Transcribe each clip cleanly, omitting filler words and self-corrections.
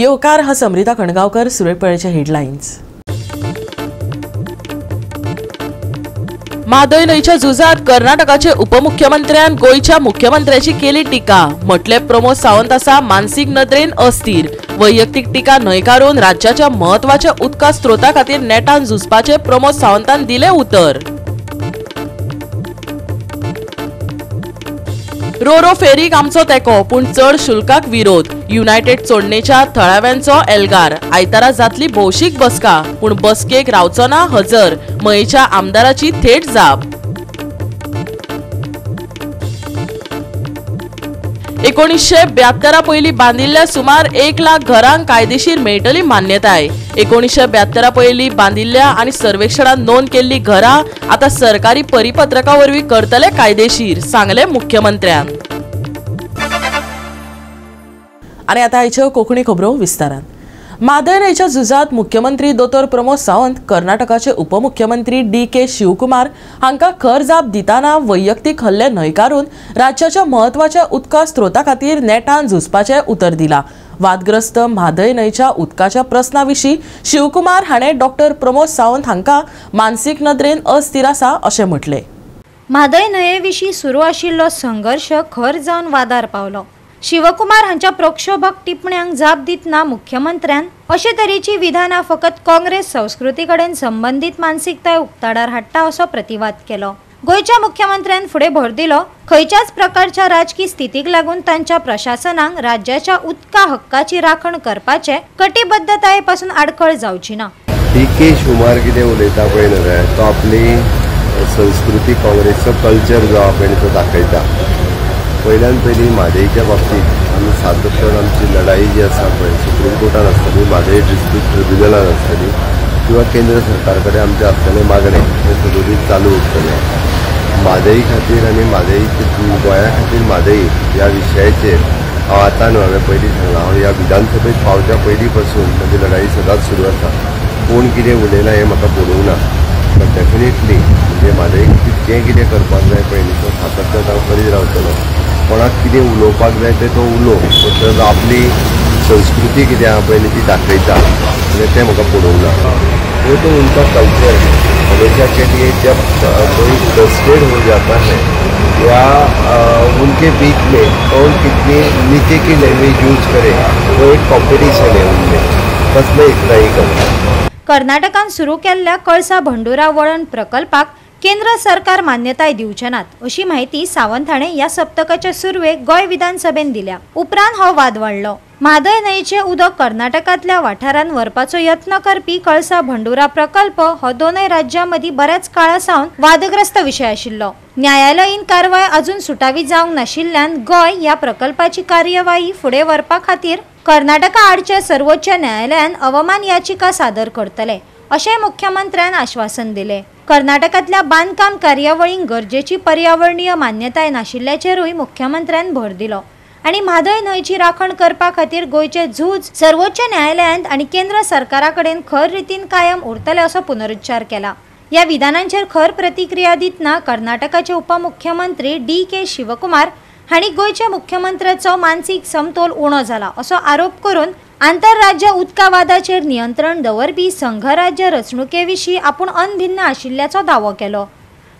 येवकार हा समृता कणगावकर, सुरेश पळेचे हेडलाईन्स। म्हादय न्हंयच्या झुजात कर्नाटकाचे उपमुख्यमंत्र्यान गोयच्या मुख्यमंत्र्याची केली टिका। म्हटले प्रमोद सावंत आसा मानसिक नदरेन अस्थिर। वैयक्तिक टिका न्हयकारून राज्याच्या महत्वाच्या उदका स्त्रोता खातीर नेटान झुजपाचे प्रमोद सावंतान दिले उतर। रोरो फेरीक आमचो तेको पूण चड शुल्काक विरोध। युनायटेड चोडणेच्या थळाव्यांचो एल्गार। आयतारा जातली भौशीक बसका पूण बसकेक रावचो ना हजर। मयेच्या आमदाराची थेट जाप। 1972 पयली बांदिल्ल्या सुमार 1 लाख घरांक कायदेशीर मेळटली मान्यताय। 1972 पयली बांदिल्ल्या आणि सर्वेक्षणात नोंद केल्ली घरां आता सरकारी परिपत्रका वरवीं करतले कायदेशीर, सांगले मुख्यमंत्र्यान। आणि आता आयच्यो कोंकणी खबरो विस्तारान। म्हादय न्हंयच्या झुजात मुख्यमंत्री दोतोर प्रमोद सावंत, कर्नाटकाचे उपमुख्यमंत्री DK शिवकुमार हांकां खर जाप दिताना वैयक्तीक हल्ले न्हयकारून राज्याच्या महत्वाच्या उदका स्त्रोता खातीर नेटान झुजपाचे उतर दिला। वादग्रस्त म्हादय न्हंयच्या उदकाच्या प्रस्नाविशीं शिवकुमार हाणें डॉक्टर प्रमोद सावंत हांकां मानसीक नदरेन अस्थिर आसा अशें म्हटलें। म्हादय न्हंये सुरू आशिल्लो संघर्ष खर जावन वादार पावलो। शिवकुमार हांच्या प्रक्षोभक टिप्पण्यांक जाप दितना मुख्यमंत्र्यान अशे तरेची विधानां फकत काँग्रेस संस्कृती कडेन संबंधित मानसिकताय उक्ताडार हाडटा असो प्रतिवाद केलो। गोयच्या मुख्यमंत्र्यान फुडें भर दिलो, खंयच्याच प्रकारच्या राजकीय स्थितीक लागून तांच्या प्रशासनाक राज्याच्या उदका हक्काची राखण करपाचे कटिबद्धताये पासून आडखळ जावची ना। DK शिवकुमार कितें उलयता पळय न्हय, तो आपली संस्कृती काँग्रेसचो कल्चर जो आपण तो दाखयता। पहिल्यान पयली म्हादयच्या बाबतीत आमी सातत्यान आमची लढाई जी आसा पळय सुप्रीम कोर्टान आसतली, म्हादय डिस्ट्रिक्ट ट्रिब्युनलान आसतली किंवा केंद्र सरकार कडेन आमचे आसतले मागणे हे सगळीं चालू उरतले। म्हादयी खातीर आनी गोंया खातीर म्हादयी ह्या विशयाचेर हांव आतां न्हय, हांवें पयलीं सांगलां, हांव ह्या विधानसभेत पावच्या पयलीं पासून म्हजी लढाई सदांच सुरू आसा। कोण कितें उलयलां हें म्हाका पडूंक ना, बट डेफिनेटली म्हणजे म्हादय खातीर जें कितें करपाक जाय पळय न्ही तो सातत्यान हांव करीत रावतलो। कोणाक कितें उलोवपाक जाय तें तो उलोव, तर आपली संस्कृती कितें आहा पळय ती दाखयता तें म्हाका पडूंक ना। वो तो उनका कल्चर हमेशा के लिए जब कोई फ्रस्ट्रेट हो जाता है या उनके बीच में कौन कितनी नीचे की लैंग्वेज यूज करे वो एक कॉम्पिटिशन है उनमें, बस मैं इतना ही कहूँगा। कर्नाटकान सुरू केल्ल्या कळसा भंडुरा वळण प्रकल्पाक केंद्र सरकार मान्यताय दिवचे नात अशी माहिती सावंत हाणें या सप्तकाच्या सुरवेक गोंय विधानसभेन दिल्या। उपरांत हो वाद वाडलो। म्हादय न्हंयचे उदक कर्नाटकांतल्या वाठारांत व्हरपाचो यत्न करपी कळसा भंडुरा प्रकल्प हो दोनय राज्यां बऱ्याच काळा सावन वादग्रस्त विषय आशिल्लो। न्यायालयीन कारवाय अजून सुटावी जावंक नाशिल्ल्यान गोंय ह्या प्रकल्पाची कार्यवाही फुडें व्हरपा खातीर कर्नाटका आडचे सर्वोच्च न्यायालयान अवमान याचिका सादर करतले अशें मुख्यमंत्र्यान आश्वासन दिले। कर्नाटकांतल्या बांदकाम कार्यावळींक गरजेची पर्यावरणीय मान्यताय नाशिल्ल्याचेरूय मुख्यमंत्र्यान भर दिलो आणि म्हादय न्हंयची राखण करपा खातीर गोयचे झूज सर्वोच्च न्यायालयांत आणि केंद्र सरकारा कडेन खर रितीन कायम उरतले असो पुनरुच्चार केला। या विधानांचेर खर प्रतिक्रिया दितना कर्नाटकाचे उपमुख्यमंत्री DK शिवकुमार हांणी गोयच्या मुख्यमंत्र्याचो मानसीक समतोल उणो जाला असो आरोप करून आंतरराज्य उदका वादाचेर नियंत्रण दवरपी संघराज्य रचणुके आपूण अनभिन्न आशिल्ल्याचो दावो केलो।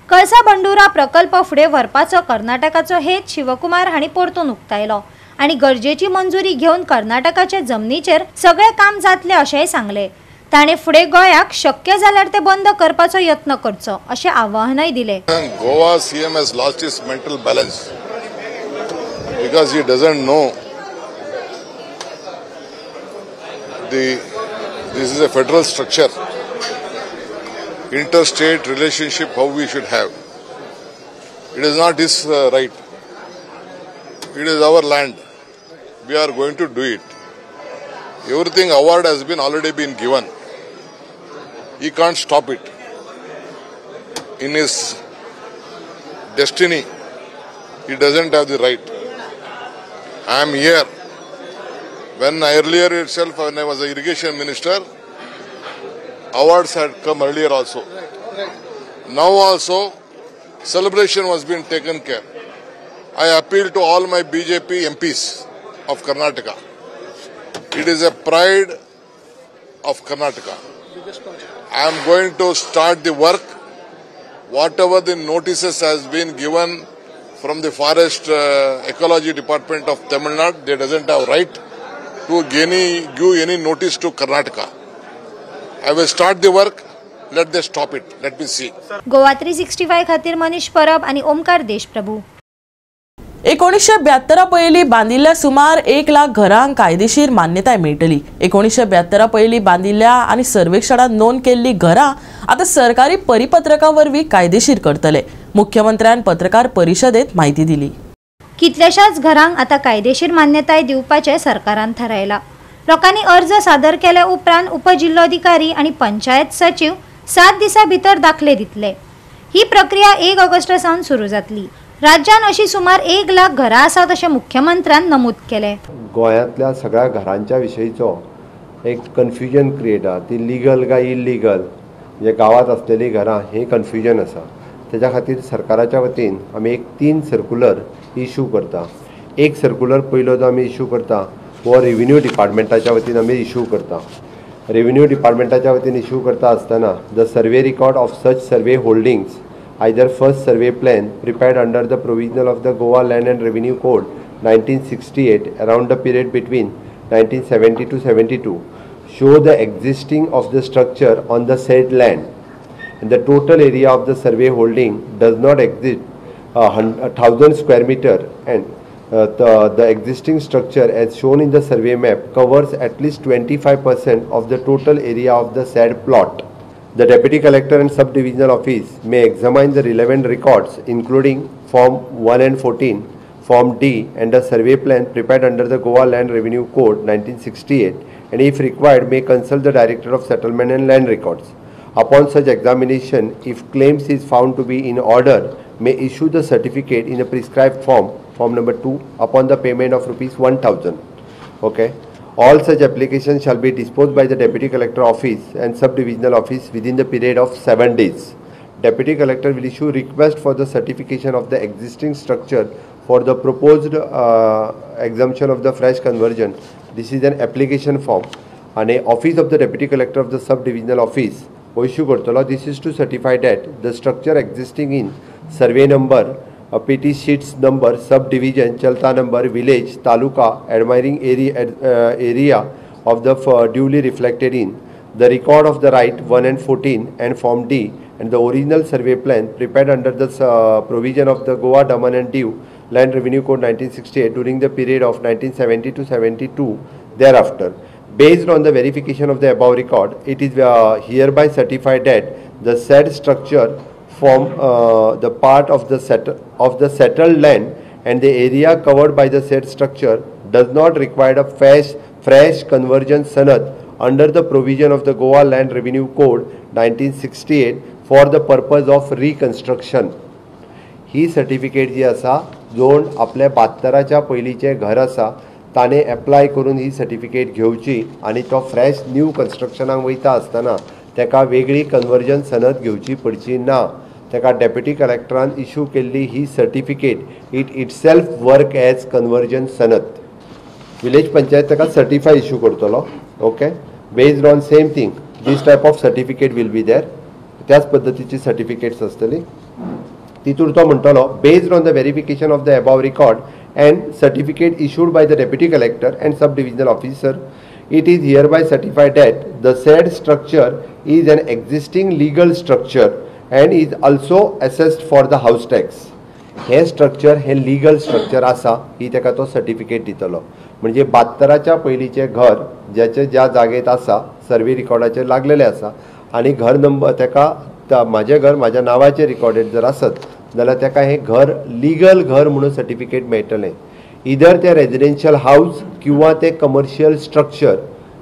कळसा भंडुरा प्रकल्प फुडें व्हरपाचो कर्नाटकाचो हेत शिवकुमार हांणी परतून उक्तायलो आणि गरजेची मंजुरी घेवन कर्नाटकाच्या जमनीचेर सगळे काम जातले अशेंय सांगले। ताणें फुडें गोंयाक शक्य जाल्यार ते बंद करपाचो यत्न करचो अशें आवाहनय दिले। Goa CM has lost his mental balance because he doesn't know this is a federal structure, interstate relationship how we should have. It is not his right. It is our land. We are going to do it. Everything award has been already been given. He can't stop it. In his destiny, he doesn't have the right. I am here. When earlier itself, when I was the irrigation minister, awards had come earlier also. Now also, celebration was being taken care. I appeal to all my BJP MPs of Karnataka. It is a pride of Karnataka. I am going to start the work. Whatever the notices has been given from the Forest Ecology Department of Tamil Nadu, they doesn't have right to give any notice to Karnataka. I will start the work. Let them stop it. Let me see. Goa 365 खातीर मनीष परब आणि ओमकार देशप्रभू. 1972 पयली बांदिल्ल्या सुमार 1 लाख घरांक कायदेशीर मान्यताय मेळटली. 1972 पयली बांदिल्ल्या आणि सर्वेक्षणात नोंद केल्ली घरां आता सरकारी परिपत्रकावरवी कायदेशीर करतले. मुख्यमंत्र्यान पत्रकार परिषदेत माहिती दिली. कितल्याशाच घरांक आता कायदेशीर मान्यताय दिवपाचे सरकारान थारायला. लोकांनी अर्ज सादर केल्या उपरांत उपजिल्लोधिकारी आणि पंचायत सचिव 7 दिसां भितर दाखले दितले. ही प्रक्रिया 1 ऑगस्ट सावन सुरू जातली. राज्यात अशी सुमार 1 लाख घरां आसात अशें मुख्यमंत्र्यान नमूद केले. गोंयांतल्या सगळ्या घरांच्या विशयीचो एक कन्फ्युजन क्रिएट जाता. ती लिगल काय इल्लिगल, जे गावात असलेली घरां हे कन्फ्युजन आसा. त्याच्या खातीर सरकाराच्या वतीन आमी एक 3 सर्क्युलर इश्यू करता. एक सर्क्युलर पयलो जो आमी इश्यू करता वो रेव्हेन्यू डिपार्टमेंटाच्या वतीन आमी इश्यू करता. रेव्हेन्यू डिपार्टमेंटाच्या वतीन इश्यू करता आसतना the survey record of such survey holdings either first survey plan prepared under the provisional of the Goa Land and Revenue Code 1968 around the period between 1970 to 72 show the existing of the structure on the said land, and the total area of the survey holding does not exceed 1,000 square meter, and the existing structure as shown in the survey map covers at least 25% of the total area of the said plot. The Deputy Collector and Sub-Divisional Office may examine the relevant records including Form 1 and 14, Form D and a survey plan prepared under the Goa Land Revenue Code 1968, and if required may consult the Director of Settlement and Land Records. Upon such examination, if claims is found to be in order, may issue the certificate in a prescribed form, Form number 2, upon the payment of ₹1,000. Okay. All such applications shall be disposed by the Deputy Collector Office and Sub-Divisional Office within the period of 7 days. Deputy Collector will issue request for the certification of the existing structure for the proposed exemption of the fresh conversion. This is an application form. And a Office of the Deputy Collector of the Sub-Divisional Office issue करतलो. This is to certify that the structure existing in survey number, PT sheets number, subdivision, Chalta number, village, taluka, admiring area of the duly reflected in the record of the right 1 and 14 and Form D and the original survey plan prepared under the provision of the Goa Daman and Diu Land Revenue Code 1968 during the period of 1970 to 72 thereafter. Based on the verification of the above record, it is hereby certified that the said structure form the part of the settled land and the area covered by the said structure does not require a fresh conversion sanad under the provision of the Goa Land Revenue Code 1968 for the purpose of reconstruction. ही certificate जी आसा, जोन आपल्या 72च्या पयलीचे घर आसा ताणे apply करून ही सर्टिफिकेट घेवची आणि तो फ्रेश न्यू कन्स्ट्रक्शनाक वयता आसतना तेका वेगळी कन्वर्जन सनद घेवची पडची ना. तेका डेप्युटी कलेक्टरान इश्यू केल्ली ही certificate it itself work as conversion sanad. Village panchayat तेका सर्टिफाय इश्यू करतलो. Okay. Based on same thing this type of certificate will be there. त्याच पद्धतीची सर्टिफिकेट्स आसतली. तितून तो म्हणटलो based on the verification of the above record and certificate issued by the Deputy Collector and Sub-Divisional Officer, it is hereby certified that the said structure is an existing legal structure and is also assessed for the house tax. हे structure हे legal structure आसा ही तेका तो certificate दितलो. म्हणजे 72च्या पयलीचे घर ज्याचे ज्या जागेत आसा सर्वे रिकॉर्डाचेर लागलेले आसा आणि घर नंबर तेका माझे घर माझ्या नावाचे रिकॉर्डेड जर आसत जाल्यार तेका हे घर लीगल घर म्हणून सर्टिफिकेट मेळटलें. इधर ते रेजिडेन्शियल हाऊस किंवा ते कमर्शियल स्ट्रक्चर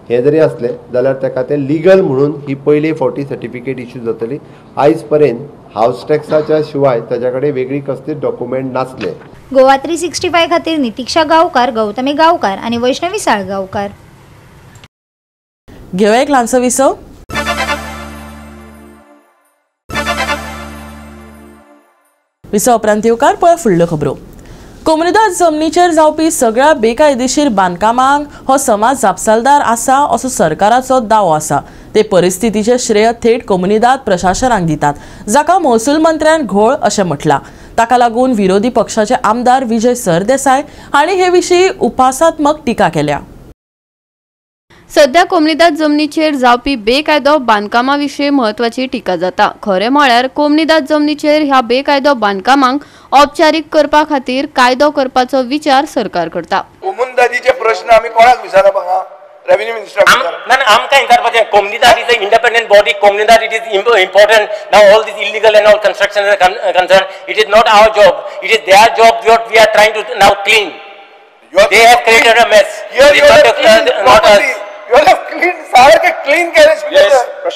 हे जरी असले जाल्यार तेका ते लीगल म्हणून ही पयली फावटी सर्टिफिकेट इश्यू जातली. आयज पर्यंत हाऊस टॅक्साच्या शिवाय ताच्या कडेन वेगळी कसलीच डॉक्युमेंट नासले. गोवा 365 खातीर नितीक्षा गांवकार, गौतमी गांवकार आणि वैष्णवी साळगांवकार. घेऊया एक ल्हानसो विसव. विसव उपरांत येवकार पळय फुडल्यो खबरो. कोमुनिदाद जमनीचेर जावपी सगळ्या बेकायदेशीर बांदकामांक हो समाज जापसालदार आसा असो सरकाराचो दावो आसा। ते परिस्थितीचे श्रेय थेट कोमुनिदाद प्रशासनाक दितात, जाका महसूल मंत्र्यान घोळ अशें म्हटलां। ताका लागून विरोधी पक्षाचे आमदार विजय सरदेसाय हांणी हे विशीं उपासात्मक टिका केल्या। सध्या कोमुनिदाद जमनीचेर जावपी बेकायदो बांदकामा विशीं म्हत्वाची टिका जाता। खरें म्हळ्यार कोमुनिदाद जमनीचेर ह्या बेकायदो बांदकामांक औपचारीक करपा खातीर कायदो करपाचो विचार सरकार करता। कोमुनिदादीचे प्रश्न आमी कोणाक विचारप हांगा? रेव्हेन्यू मिनिस्टर आमकां विचारपाचें कोमुनिदाद इज अ इंडिपेंडेंट बॉडी, कोमुनिदाद it is important now all this illegal end all construction concern, it is not our job, it is their job what we are trying to now clean. They have created a mess. You have cleaned सारखे clean केले,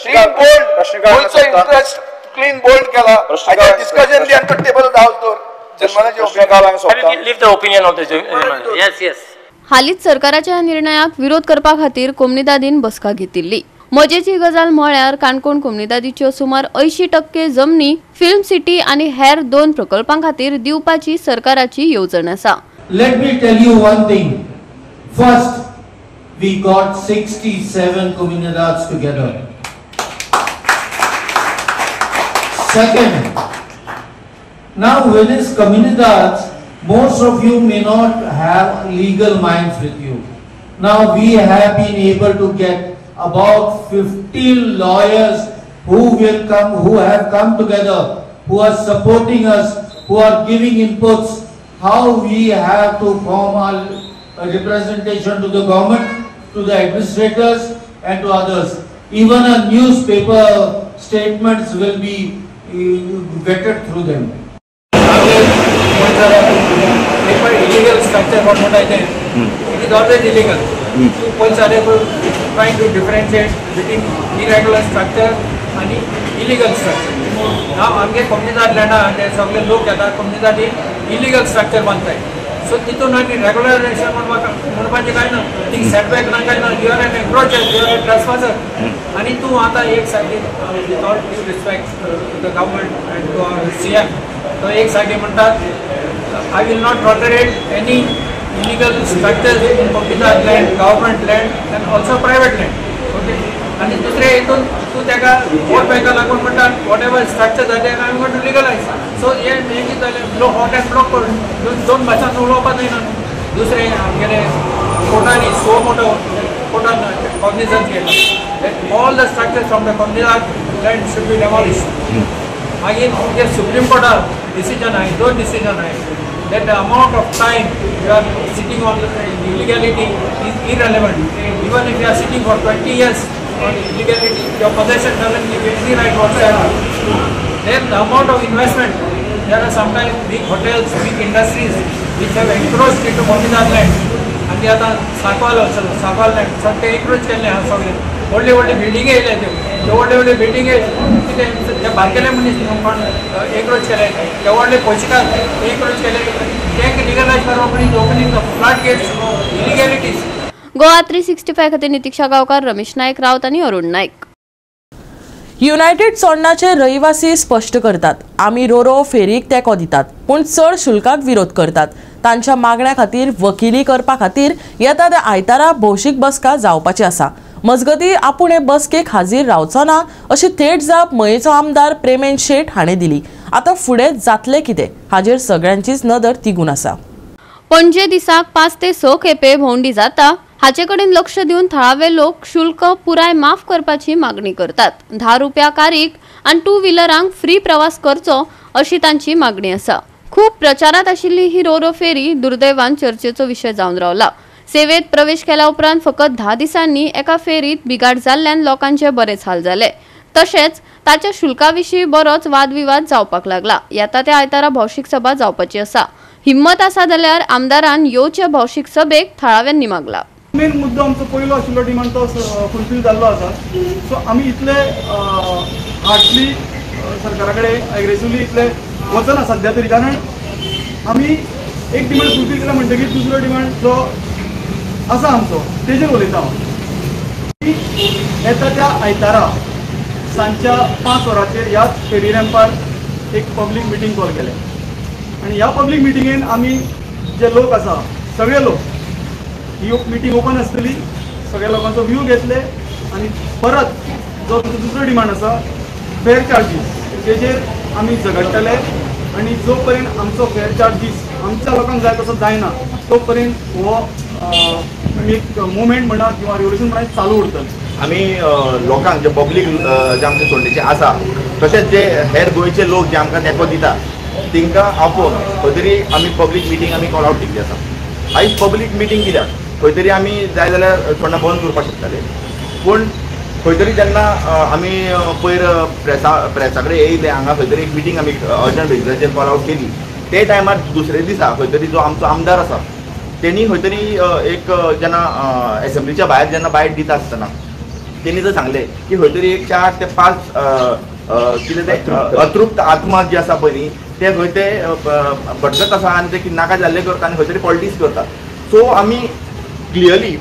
clean bowled also interest clean bold केला। आता discussion दी आणि table धावतो जन्माचे opinion Leave the opinion of the yes. हालींच सरकाराच्या निर्णयाक विरोध करपा खातीर कोमुनिदादीन बसका घेतिल्ली। मजेची गजाल म्हळ्यार काणकोण कोमुनिदादीच्यो सुमार 80% जमनी फिल्म सिटी आणि हेर 2 प्रकल्पां खातीर दिवपाची सरकाराची येवजण आसा। Let me tell you one thing. First, we got 67 comunidades together. Second, now when it's comunidades, most of you may not have legal minds with you. Now we have been able to get about 50 lawyers who have come together, who are supporting us, who are giving inputs how we have to form a representation to the government, to the administrators and to others. Even a newspaper statements will be vetted through them. Illegal structure what I think it is always illegal. People are trying to differentiate between irregular structure and illegal structure. Now आमगे कोमुनिदाद land ते सगळे लोक येतात कोमुनिदाद illegal structure बांधताय, so तितून आनी regularisation म्हणपाचें काय ना, थिंग सेटबॅक ना काय ना, you are an encroacher, you are an trespasser. आणि तू आता एक सायडीन with all due respect to the government and to our CM, तो एक सायडीन म्हणटात I will not tolerate any illegal structure in कोमुनिदाद land, government land and also private land. Okay, आणि दुसरे हितून तू त्याका वोट बँका लागून म्हणटात वॉट एवर स्ट्रक्चर जाते I am going to legalise, so हे कितें जालें ब्लॉक हॉट एंड ब्लॉक करून 2 भाशांत उलोवपाक जायना। दुसरे आमगेले कोर्टांनी सो मोठो कोर्टान कॉग्निझन्स घेतला that all the structure from the कोमुनिदाद लँड शूड बी डेमॉलिश्ड। मागीर जे सुप्रीम कोर्टार डिसिजन आहे, 2 डिसिजन आहे that the amount of time you are sitting on illegality is irrelevant. Even if you are sitting for 20 years on illegality, your possession doesn't give you any right whatsoever. Then the amount of investment, there are sometimes big hotels, big industries which have encroached into कोमुनिदाद land. आणि आता साकवाल land सगळे encroach केले हा सगळे व्हडले व्हडले बिल्डिंगे येयले, त्यो व्हडले व्हडले बिल्डिंगे कितें ते बारकेले मनीस कोण encroach केले, ते व्हडले पयशेकार encroach केले, तेंक लीगलायज करप म्हणजे opening the flood gates illegalities. Goa 365 खातीर नितीक्षा गांवकार, रमेश नायक रावत आनी अरुण नायक। युनायटेड चोडणाचे रहिवासी स्पष्ट करतात आमी रोरो फेरीक तेंको दितात, पूण चड शुल्काक विरोध करतात। तांच्या मागण्या खातीर वकिली करपा खातीर येता त्या आयतारा भौशीक बसका जावपाची आसा। मजगती आपूण हे बसकेक हाजीर रावचो ना अशी थेट जाप मयेचो आमदार प्रेमेन शेट हाणें दिली। आता फुडें जातले कितें हाजेर सगळ्यांचीच नदर तिगून आसा। पणजे दिसाक 5 ते 6 खेपे भोंवडी जाता, हाचे कडेन लक्ष दिवन थळावे लोक शुल्क पुराय माफ करपाची मागणी करतात। 10 रुपया कारीक आनी 2 व्हिलरांक फ्री प्रवास करचो अशी तांची मागणी आसा। खूप प्रचारात आशिल्ली ही रोरो फेरी दुर्दैवान चर्चेचो विशय जावन रावला। सेवेत प्रवेश केल्या उपरांत फकत 10 दिसांनी एका फेरीत बिगाड जाल्ल्यान लोकांचे बरेच हाल जाले। तशेंच ताच्या शुल्काविशीं बरोच वादविवाद जावपाक लागला। येता त्या आयतारा भौशीक सभा जावपाची आसा। हिम्मत आसा जाल्यार आमदारान येवचे भौशीक सभेक थळाव्यांनी मागला। मेन मुद्दो आमचो पयलो आशिल्लो डिमांड तो फुलफील जाल्लो आसा, सो आमी इतले हार्डली सरकारा कडेन एग्रेसिवली इतले वचना सद्या तरी, कारण आमी एक डिमांड फुलफील केला म्हणटकीर दुसरो डिमांड जो आसा आमचो तेजेर उलयता हांव। येता त्या आयतारा सांजच्या 5 वरांचेर ह्याच फेरी रॅम्पार एक पब्लीक मिटींग कॉल केलें, आनी ह्या पब्लीक मिटींगेन आमी जे लोक आसा सगळे लोक ही मिटींग ओपन आसतली, सगळ्या लोकांचो व्यू घेतले आणि परत जो दुसरो डिमांड आसा फेअर चार्जीस तेजेर आमी झगडटले आणि जो पर्यंत आमचो फेअर चार्जीस आमच्या लोकांक जाय तसो जायना तो पर्यंत हो एक मुवमेंट म्हणा किंवा रिव्होल्युशन म्हणा चालू उरतलें. आमी लोकांक जे पब्लीक जे आमचे सोंडेचे आसा तशेंच जे हेर गोंयचे लोक जे आमकां तेंको दिता तांकां आपोवन खंय तरी आमी पब्लीक मिटींग आमी कॉल आउट केल्ली आसा. आयज पब्लीक मिटींग कित्याक खंय तरी आमी जाय जाल्यार थोडा बंद करपाक शकताले, पूण खंय तरी जेन्ना आमी पयर प्रेसा कडेन येयले हांगा खंय तरी एक मिटींग आमी अर्जंट बेजिसाचेर कॉल आउट केली, ते टायमार दुसरे दिसा खंय तरी जो आमचो आमदार आसा तेणी खंय तरी एक जेन्ना एसेंब्लीच्या भायर जेन्ना बायट दिता आसतना तेणी जर सांगलें की खंय तरी एक 4 ते 5 कितें तें अतृप्त आत्मा जे आसा पळय न्ही ते खंय ते भटकत आसा आनी ते नाका जाल्ले करता आनी खंय तरी पॉलिटिक्स करता. सो आमी क्लियरली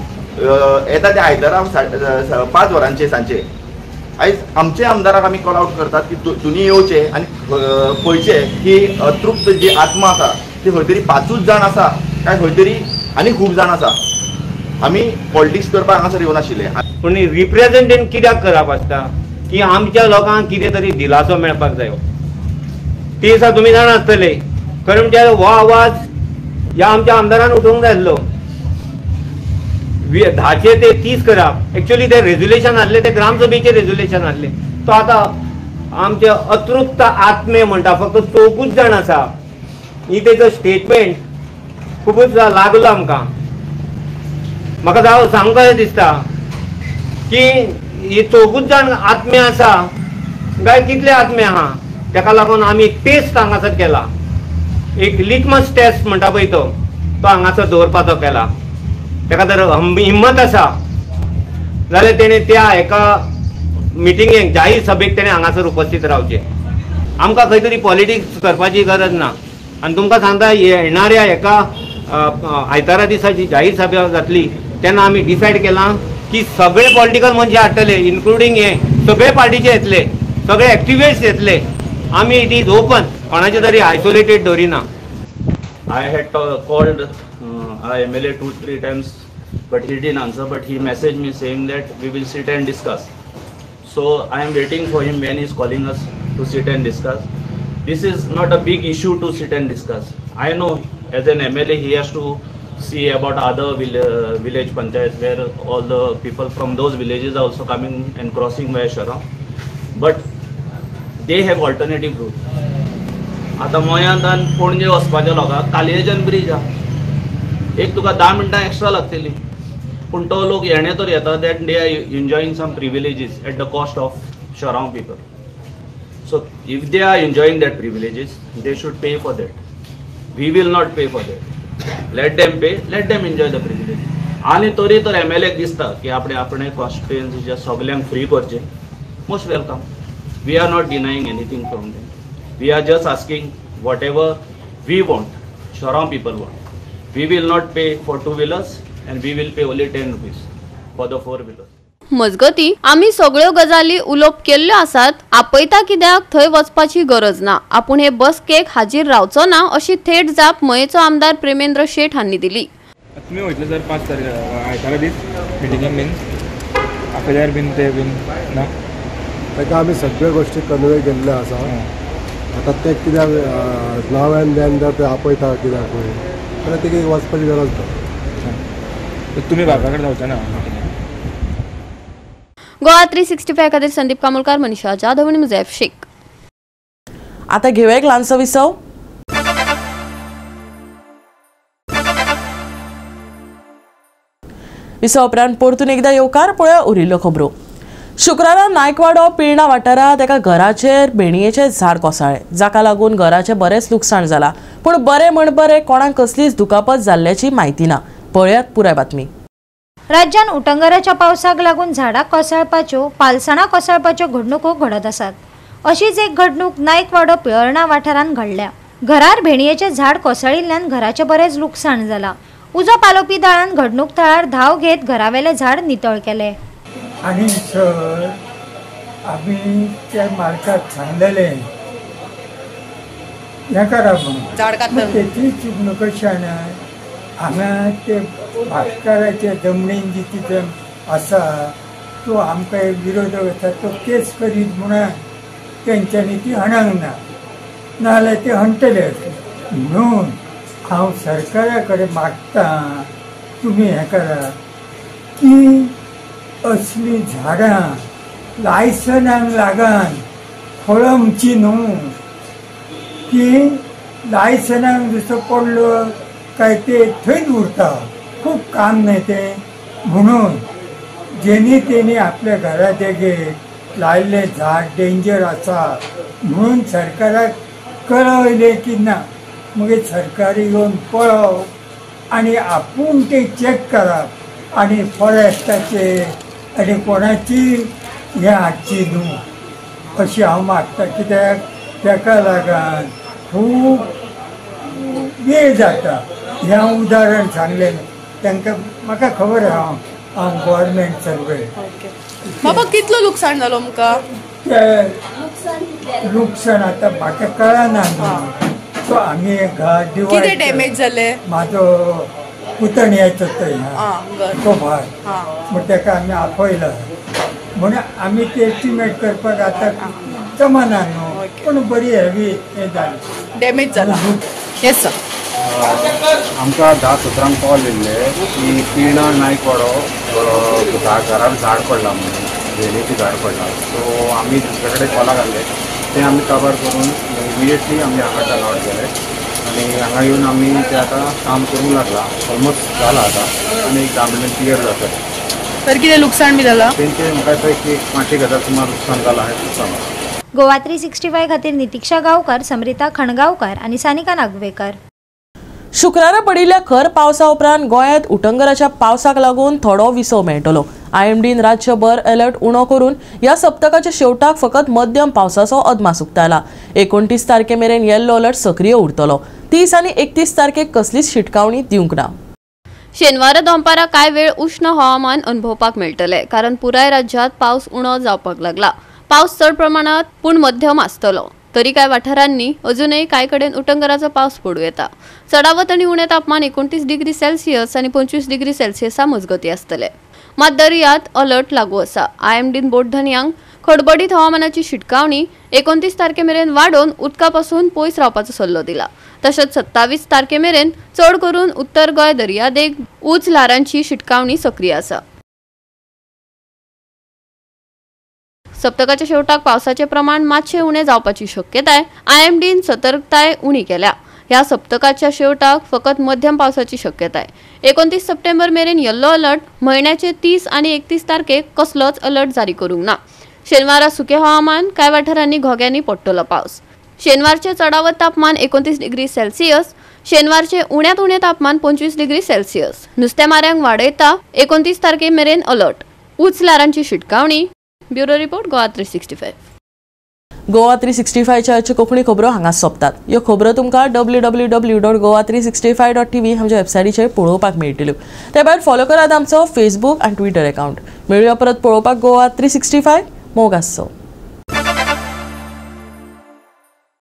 येता त्या आयतारा 5 वरांचे सांचे आयज आमचे आमदाराक आमी कॉल आउट करतात की तुमी येवचे आनी पळयचे की अतृप्त जी आत्मा आसा ती खंय तरी 5च जाण आसा काय खंय तरी आनी खूब जाण आसा. आमी पॉलिटिक्स करपाक हांगासर येवन आशिल्ले, पूण रिप्रेझेंटेशन कित्याक करप आसता की आमच्या लोकांक कितें तरी दिलासो मेळपाक जायो. ती दिसा तुमी जाणा आसतले खरें म्हणजे हो आवाज ह्या आमच्या आमदारान उठोवंक जाय आसलो. 10 ते 30 करप एक्चुअली ते रेझोल्युशन आसले ते ग्रामसभेचे रेझोल्युशन आसले. तो आतां आमचे अतृप्त आत्मे म्हणटा फक्त 4 जाण आसा. ही तेजो स्टेटमेंट खूबच लागलो आमकां. म्हाका जावं सांगूंक दिसता की ही 4 जाण आत्मे आसा काय कितले आत्मे आहा. ताका लागून आमी टेस्ट हांगासर केला, एक लिटमस टेस्ट म्हणटा पळय तो हांगासर दवरपाचो केला. ताका जर हिम्मत आसा जाल्यार तेणे त्या एका मिटिंगेक जाहीर सभेक तेणे हांगासर उपस्थित रावचे. आमकां खंय तरी पॉलिटिक्स करपाची गरज ना. आनी तुमकां सांगता येणाऱ्या एका आयतारा दिसाची जाहीर सभा जातली तेन्ना आमी डिसायड केलां की सगळे पॉलिटिकल मनशां हाडटले इन्क्लुडींग हे सगळे पार्टीचे येतले, सगळे एक्टिविस्ट येतले. आमी इट इज ओपन, कोणाचे तरी isolated दवरिना. I had called MLA 2-3 times, but he didn't answer. But he messaged me saying that we will sit and discuss. So I am waiting for him when he is calling us to sit and discuss. This is not a big issue to sit and discuss. I know as an MLA he has to see about other village panchayats where all the people from those villages are also coming and crossing via Shara. But they have alternative route. आता मोयांतन पणजे वचपाच्या लोकांक कालियेच्यान bridge आहा, एक तुका 10 मिनटां extra लागतली, पूण तो लोक येणे तर येता that they are enjoying some privileges at the cost of शराव people. So if they are enjoying that privileges they should pay for that. We will not pay for that. Let them pay, let them enjoy the privilege. आनी तरी तर MLA दिसता की आपणे कॉन्स्टिट्युएन्सीच्या सगल्यांक free करचे. Most welcome. We are not denying anything from them. We are just asking whatever we want, Sharaw people want. We will not pay for 2-wheelers and we will pay only 10 rupees for the 4-wheelers. मजगती आमी सगळ्यो गजाली उलोवप केल्ल्यो आसात. आपयता कित्याक थंय वचपाची गरज ना. आपूण हे बसकेक हाजीर रावचो ना अशी थेट जाप मयेचो आमदार प्रेमेंद्र शेट हांणी दिली. तुमी वयतले सर 5 तारीख आयतारा दीस मिटिंगेक बीन आपल्यार बीन ते बीन ना ताका आमी सगळ्यो गोश्टी कन्वे केल्ल्यो आसा. आतां ते कित्याक नाव एन देन ते आपयता कित्याक पळय जाल्यार तेगे वचपाची गरज ना. तुमी बाबा कडेन जावचे ना. गोवा 365 खातीर संदीप कामोलकार, मनीषा जाधव आनी मुझैफ शेख. आता घेऊया एक ल्हानसो विसव. विसव उपरांत परतून एकदा येवकार पळया उरिल्ल्यो खबरो. शुक्रारा नायकवाडो पिळणा वाठारांत एका घराचेर भेणयेचें झाड कोसळ्ळें, जाका लागून घराचें बरेंच लुकसाण जालां. पूण बरें म्हण बरें कोणाक कसलीच दुखापत जाल्ल्याची म्हायती ना. पळयात पुराय बातमी. राज्यात उटंगराच्या पावसाक लागून झाडां कोसळपाच्यो, पालसणां कोसळपाच्यो घडणुको घडत आसात. अशीच एक घडणूक नायकवाडो पिळणा वाठारांत घडल्या. घरार भेणयेचें झाड कोसळिल्ल्यान घराचें बरेंच लुकसाण जालां. उजो पालोवपी दळान घडणूक थळार धांव घेत घरावेलें झाड नितळ केलें. आणि सर आम्ही त्या मालकाक सांगलेलें हें करा म्हणून, त्याची चूक नको शाण्या. हांगा ते भास्कराच्या जमनीन जी तिथं आसा तो आमकां विरोधक आसा तो केस करीत म्हणून तेंच्यांनी ती हणांक ना नाजाल्यार ते हणटले म्हणून हांव सरकारा कडेन मागतां तुमी हें करा की असली झाडां लायसनाक लागून फळमची न्हू की लायसनाक जसो पडलो काय ते थंयच उरता खूब काम न्हय तें म्हणून जेनी तेणी आपल्या घरा देगेक लायल्लें झाड डेंजर आसा म्हणून सरकाराक कळयलें की ना मग सरकार येवन पळोवप आनी आपूण तें चॅक करप आनी फॉरेस्टाचे आनी कोणाची हें हाडची न्हू अशें हांव मागतां कित्याक ताका लागून खूब वेळ जाता हें हांव उदाहरण सांगलें तांकां म्हाका खबर आहा हांव गव्हर्मेंट सर्वेंट बाबा कितलो लुकसाण जालो आमकां लुकसाण आतां म्हाका कळना न्हू सो आमी घर कितें डॅमेज जाले म्हाजो पुतण्याचो थंय तो भार म्हण ताका आमी आपयला म्हणून आमी ते एस्टिमेट करपाक आतां जमाना न्हू पूण बरी हेवी हें जालें डॅमेज जाला येस सर आमकां 10-17 कॉल येयल्ले की पिर्णा नायकवाडो घरार झाड पडला म्हणून वेलीची झाड पडला सो आमी दुसरे कडेन कॉलाक घाल्ले ते आमी कवर करून इमिडिएटली आमी हांगा टर्न आवट केले आनी हांगा येवन आमी ते आतां काम करूंक लागला ऑलमोस्ट जाला आतां आनी 10 मिनट क्लियर जाता तर कितें लुकसाण बी जालां तेंचे म्हाका दिसता एक 5,000 सुमार लुकसाण जालां हें सांगलां गोवा 365 खातीर नितीक्षा गांवकार, समरिता खणगांवकार आनी सानिका नागवेकर. शुक्रारा पडिल्ल्या खर पावसा उपरांत गोंयांत उटंगराच्या पावसाक लागून थोडो विसव मेळटलो. IMDन राज्यभर अलर्ट उणो करून ह्या सप्तकाच्या शेवटाक फकत मध्यम पावसाचो अदमास उक्तायला. 29 तारखे मेरेन येल्लो अलर्ट सक्रिय उरतलो. 30 आनी 31 तारखेक कसलीच शिटकावणी दिवंक ना. शेनवारा दनपारा कांय वेळ उष्ण हवामान अनुभवपाक मेळटले कारण पुराय राज्यांत पावस उणो जावपाक लागला. पावस चड प्रमाणात पूण मध्यम आसतलो. तरी कांय वाठारांनी अजूनय कांय कडेन उटंगराचो पावस पडूं येता. चडावत आनी उणें तापमान 29 डिग्री सेल्सियस आनी 25 डिग्री सेल्सियसा मजगती आसतले. मात दर्यांत अलर्ट लागू आसा. IMDन बोटधन्यांक खडबडीत हवामानाची शिटकावणी 29 तारखे मेरेन वाडोवन उदका पासून पयस रावपाचो सल्लो दिला. तशेंच 27 तारखे मेरेन चड करून उत्तर गोंय दर्यादेग उंच ल्हारांची शिटकावणी सक्रिय आसा. सप्तकाच्या शेवटाक पावसाचे प्रमाण मातशें उणें जावपाची शक्यताय IMDन सतर्कताय उणी केल्या. ह्या सप्तकाच्या शेवटाक फकत मध्यम पावसाची शक्यताय. 29 सप्टेंबर मेरेन येल्लो अलर्ट, म्हयन्याचे 30 आनी 31 तारखेक कसलोच अलर्ट जारी करूंक ना. शेनवारा सुकें हवामान, कांय वाठारांनी घोग्यांनी पडटलो पावस. शेनवारचे चडावत तापमान 29 डिग्री सेल्सियस, शेनवारचे उण्यांत उणें तापमान 25 डिग्री सेल्सियस. नुस्तेमाऱ्यांक वाडयता 29 तारखे मेरेन अलर्ट. उंच ल्हारांची शिटकावणी. Bureau report Goa 365. गोवा 365च्या कोंकणी खबरो हांगा सोंपतात. ह्यो खबरो तुमकां www.goa365.tv आमच्या वेबसायटीचेर पळोवपाक मेळटल्यो. ते भायर फॉलो करात आमचो फेसबूक आनी ट्विटर अकाउंट. मेळुया परत पळोवपाक गोवा 365. मोग आसचो.